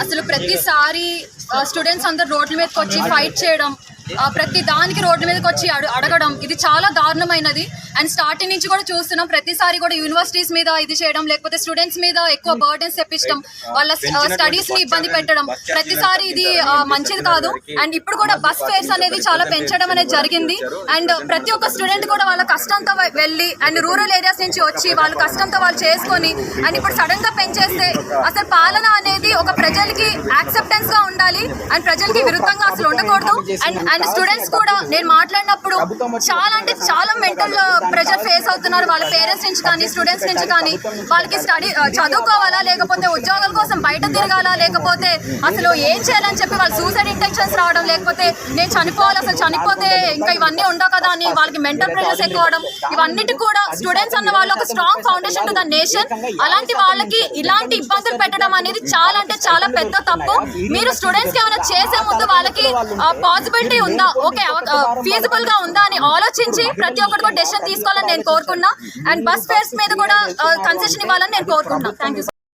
అసలు ప్రతిసారి స్టూడెంట్స్ అందరు రోడ్ల మీదకి వచ్చి ఫైట్ చేయడం, ప్రతి దానికి రోడ్ల మీదకి వచ్చి అడగడం, ఇది చాలా దారుణమైనది. అండ్ స్టార్టింగ్ నుంచి కూడా చూస్తున్నాం, ప్రతిసారి కూడా యూనివర్సిటీస్ మీద ఇది చేయడం, లేకపోతే స్టూడెంట్స్ మీద ఎక్కువ బర్డెన్స్ తెప్పించడం, వాళ్ళ స్టడీస్ ని ఇబ్బంది పెట్టడం, ప్రతిసారి ఇది మంచిది కాదు. అండ్ ఇప్పుడు కూడా బస్ ఫేర్స్ అనేది చాలా పెంచడం అనేది జరిగింది. అండ్ ప్రతి ఒక్క స్టూడెంట్ కూడా వాళ్ళ కష్టంతో వెళ్ళి అండ్ రూరల్ ఏరియాస్ నుంచి వచ్చి వాళ్ళ కష్టంతో వాళ్ళు చేసుకొని అండ్ ఇప్పుడు సడన్ గా పెంచేస్తే అసలు పాలన అనేది ఒక ప్రజలకి యాక్సెప్టెన్స్ గా ఉండాలి అండ్ ప్రజలకి విరుద్ధంగా అసలు ఉండకూడదు. అండ్ స్టూడెంట్స్ కూడా నేను మాట్లాడినప్పుడు చాలా అంటే చాలా మెంటల్ ప్రెషర్ ఫేస్ అవుతున్నారు వాళ్ళ పేరెంట్స్ నుంచి కానీ స్టూడెంట్స్ నుంచి కానీ. వాళ్ళకి స్టడీ చదువుకోవాలా, లేకపోతే ఉద్యోగాల కోసం బయట తిరగాలా, లేకపోతే అసలు ఏం చేయాలని చెప్పి వాళ్ళు సూసైడ్ ఇంటెన్షన్స్ రావడం, లేకపోతే నేను చనిపోవాలి, అసలు చనిపోతే ఇంకా ఇవన్నీ ఉండవు కదా అని వాళ్ళకి మెంటల్ ప్రెషర్స్ ఎక్కువ అవడం, ఇవన్నిటి కూడా స్టూడెంట్స్ అన్న వాళ్ళు ఒక strong foundation to the nation. అలాంటి వాళ్ళకి ఇలాంటి ఇబ్బందులు పెట్టడం అనేది చాలా అంటే చాలా పెద్ద తప్పు. మీరు స్టూడెంట్స్ కి ఏమైనా చేసే ముందు వాళ్ళకి పాసిబిలిటీ ఉందా, ఓకే ఫీజిబుల్ గా ఉందా అని ఆలోచించి ప్రతి ఒక్కరు కూడా డెసిషన్ తీసుకోవాలని నేను కోరుకున్నా. అండ్ బస్ ఫేర్స్ మీద కూడా కన్సెషన్ ఇవ్వాలని నేను కోరుకుంటున్నా. Thank you.